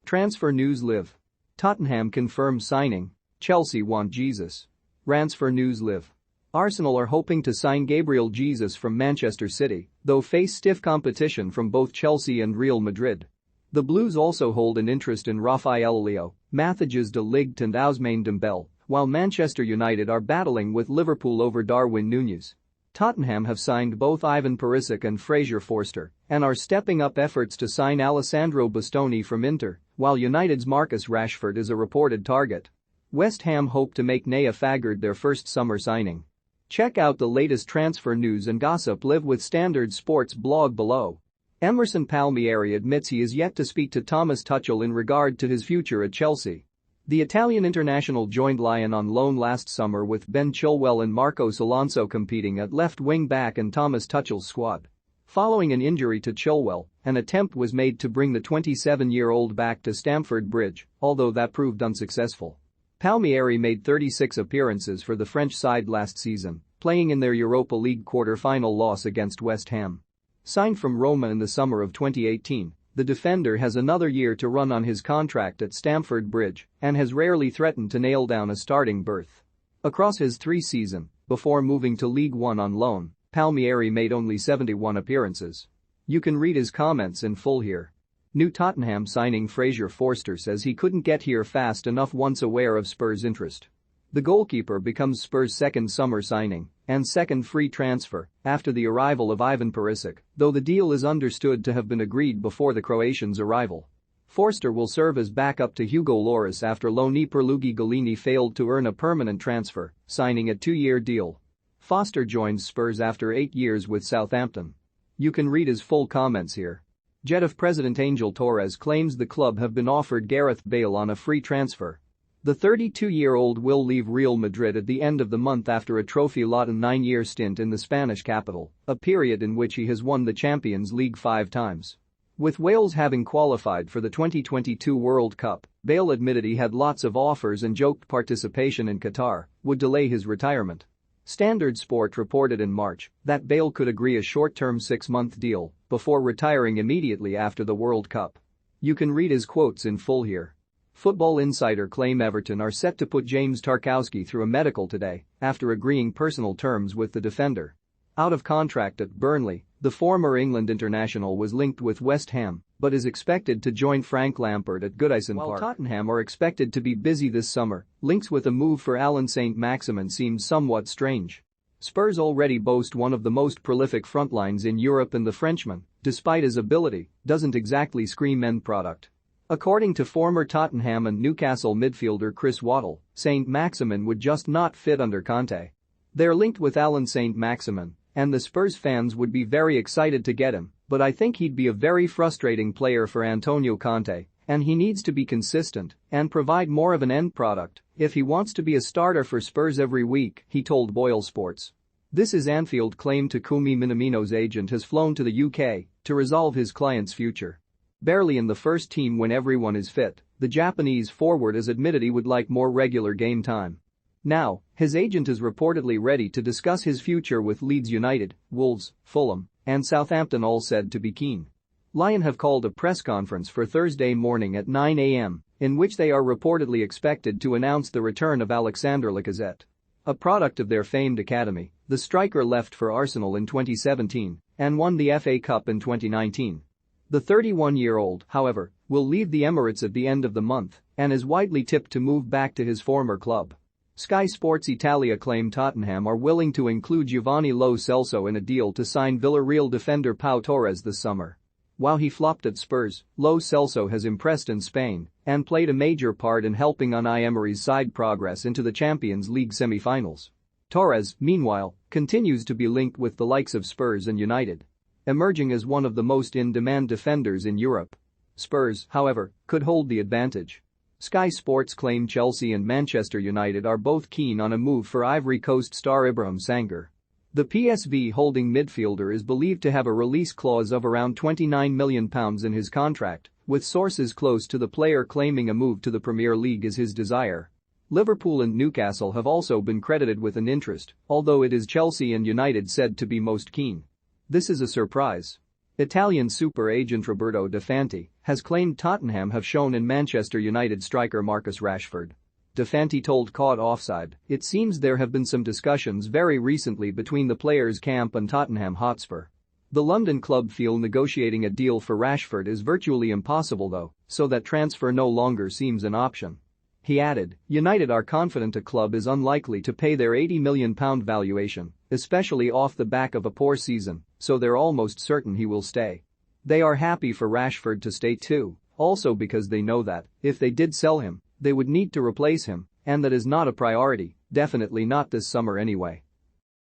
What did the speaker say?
Transfer news live. Tottenham confirms signing. Chelsea want Jesus. Transfer news live. Arsenal are hoping to sign Gabriel Jesus from Manchester City, though face stiff competition from both Chelsea and Real Madrid. The Blues also hold an interest in Rafael Leo, Matthijs de Ligt and Ousmane Dembele, while Manchester United are battling with Liverpool over Darwin Núñez. Tottenham have signed both Ivan Perisic and Fraser Forster and are stepping up efforts to sign Alessandro Bastoni from Inter, while United's Marcus Rashford is a reported target. West Ham hope to make Naya Fagard their first summer signing. Check out the latest transfer news and gossip live with Standard Sports blog below. Emerson Palmieri admits he is yet to speak to Thomas Tuchel in regard to his future at Chelsea. The Italian international joined Lyon on loan last summer with Ben Chilwell and Marcos Alonso competing at left wing-back in Thomas Tuchel's squad. Following an injury to Chilwell, an attempt was made to bring the 27-year-old back to Stamford Bridge, although that proved unsuccessful. Palmieri made 36 appearances for the French side last season, playing in their Europa League quarter-final loss against West Ham. Signed from Roma in the summer of 2018, the defender has another year to run on his contract at Stamford Bridge and has rarely threatened to nail down a starting berth. Across his 3 seasons, before moving to League One on loan, Palmieri made only 71 appearances. You can read his comments in full here. New Tottenham signing Fraser Forster says he couldn't get here fast enough once aware of Spurs' interest. The goalkeeper becomes Spurs' second summer signing and second free transfer after the arrival of Ivan Perisic, though the deal is understood to have been agreed before the Croatian's arrival. Forster will serve as backup to Hugo Lloris after loanee Pierluigi Golini failed to earn a permanent transfer, signing a 2-year deal. Forster joins Spurs after 8 years with Southampton. You can read his full comments here. Getafe president Angel Torres claims the club have been offered Gareth Bale on a free transfer. The 32-year-old will leave Real Madrid at the end of the month after a trophy-laden 9-year stint in the Spanish capital, a period in which he has won the Champions League 5 times. With Wales having qualified for the 2022 World Cup, Bale admitted he had lots of offers and joked participation in Qatar would delay his retirement. Standard Sport reported in March that Bale could agree a short-term 6-month deal before retiring immediately after the World Cup. You can read his quotes in full here. Football Insider claim Everton are set to put James Tarkowski through a medical today after agreeing personal terms with the defender. Out of contract at Burnley, the former England international was linked with West Ham but is expected to join Frank Lampard at Goodison Park. While Tottenham are expected to be busy this summer, links with a move for Alan Saint-Maximin seem somewhat strange. Spurs already boast one of the most prolific front lines in Europe, and the Frenchman, despite his ability, doesn't exactly scream end product. According to former Tottenham and Newcastle midfielder Chris Waddle, Saint-Maximin would just not fit under Conte. They're linked with Alan Saint-Maximin, and the Spurs fans would be very excited to get him, but I think he'd be a very frustrating player for Antonio Conte, and he needs to be consistent and provide more of an end product if he wants to be a starter for Spurs every week, he told Boyle Sports. This is Anfield claim to Kumi Minamino's agent has flown to the UK to resolve his client's future. Barely in the first team when everyone is fit, the Japanese forward has admitted he would like more regular game time. Now, his agent is reportedly ready to discuss his future with Leeds United, Wolves, Fulham, and Southampton, all said to be keen. Lyon have called a press conference for Thursday morning at 9 a.m, in which they are reportedly expected to announce the return of Alexander Lacazette. A product of their famed academy, the striker left for Arsenal in 2017 and won the FA Cup in 2019. The 31-year-old, however, will leave the Emirates at the end of the month and is widely tipped to move back to his former club. Sky Sports Italia claim Tottenham are willing to include Giovanni Lo Celso in a deal to sign Villarreal defender Pau Torres this summer. While he flopped at Spurs, Lo Celso has impressed in Spain and played a major part in helping Unai Emery's side progress into the Champions League semi-finals. Torres, meanwhile, continues to be linked with the likes of Spurs and United, emerging as one of the most in-demand defenders in Europe. Spurs, however, could hold the advantage. Sky Sports claim Chelsea and Manchester United are both keen on a move for Ivory Coast star Ibrahim Sangare. The PSV holding midfielder is believed to have a release clause of around £29 million in his contract, with sources close to the player claiming a move to the Premier League is his desire. Liverpool and Newcastle have also been credited with an interest, although it is Chelsea and United said to be most keen. This is a surprise. Italian super agent Roberto Di Fanti has claimed Tottenham have shown in Manchester United striker Marcus Rashford. Defanti told Caught Offside, "It seems there have been some discussions very recently between the players' camp and Tottenham Hotspur. The London club feel negotiating a deal for Rashford is virtually impossible though, so that transfer no longer seems an option." He added, "United are confident a club is unlikely to pay their £80 million valuation, especially off the back of a poor season, so they're almost certain he will stay. They are happy for Rashford to stay too, also because they know that, if they did sell him, they would need to replace him, and that is not a priority, definitely not this summer anyway."